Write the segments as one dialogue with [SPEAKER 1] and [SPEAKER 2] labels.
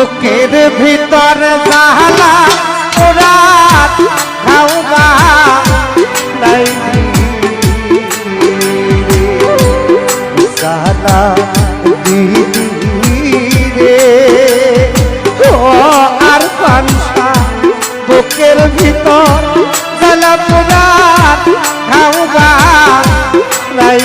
[SPEAKER 1] বুকের ভিতর জালা ওরা খাওয়া নাই জালা দিদি রে ও আর পানসা বুকের ভিতর জালা পোড়া খাওয়া নাই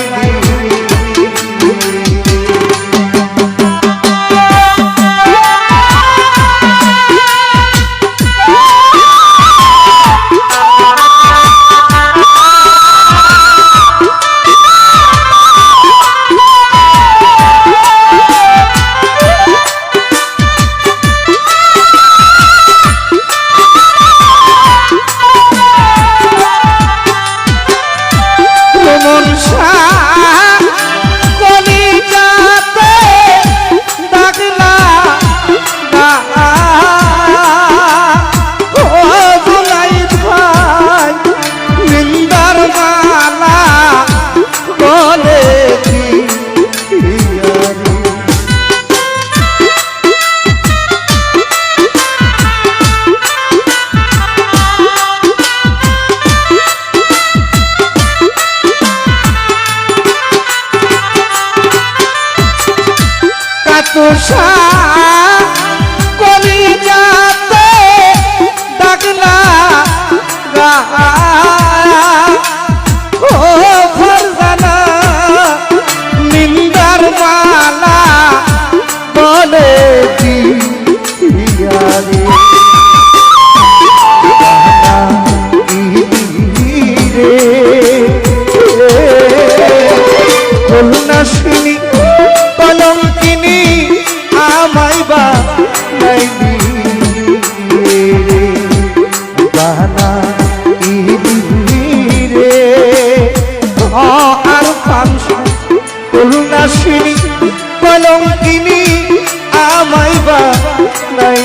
[SPEAKER 1] তুষা কলি যাতে ডাকলা ও ফরজানা নিন্দার মালা বলে দিয়ারে খুলনা শুনি কলঙ্কিনী আমায় বা নাই রে বানা রে আর পানসা খুলনা শুনি কলঙ্কিনী আমায় বা নাই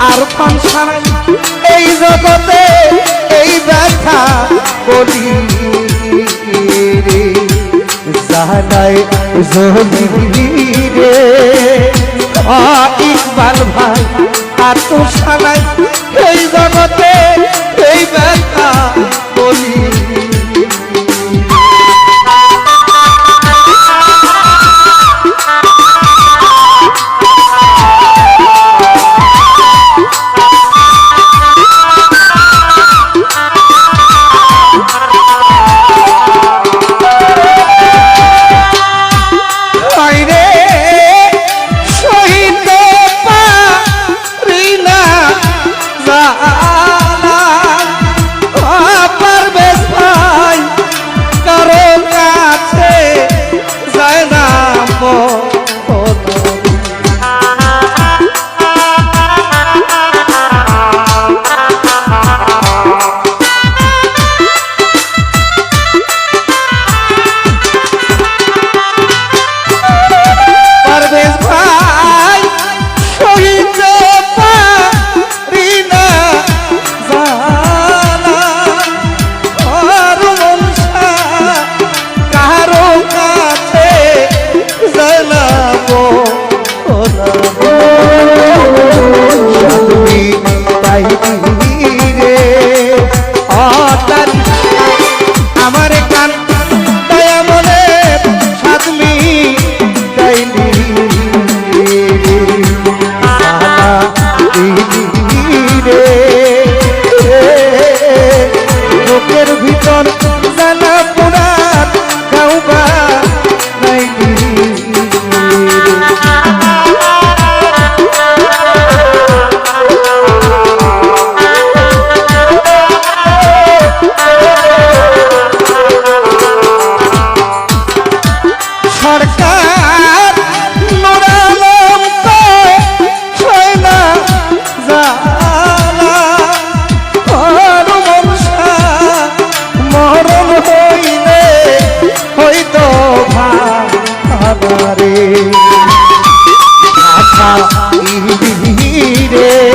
[SPEAKER 1] আর পানসা এই জগতে এই ব্যথা বলি রে জানাই জলি রে ইকবাল ভাই আর তো সানাই এই জগতে এই ব্যথা বলি রে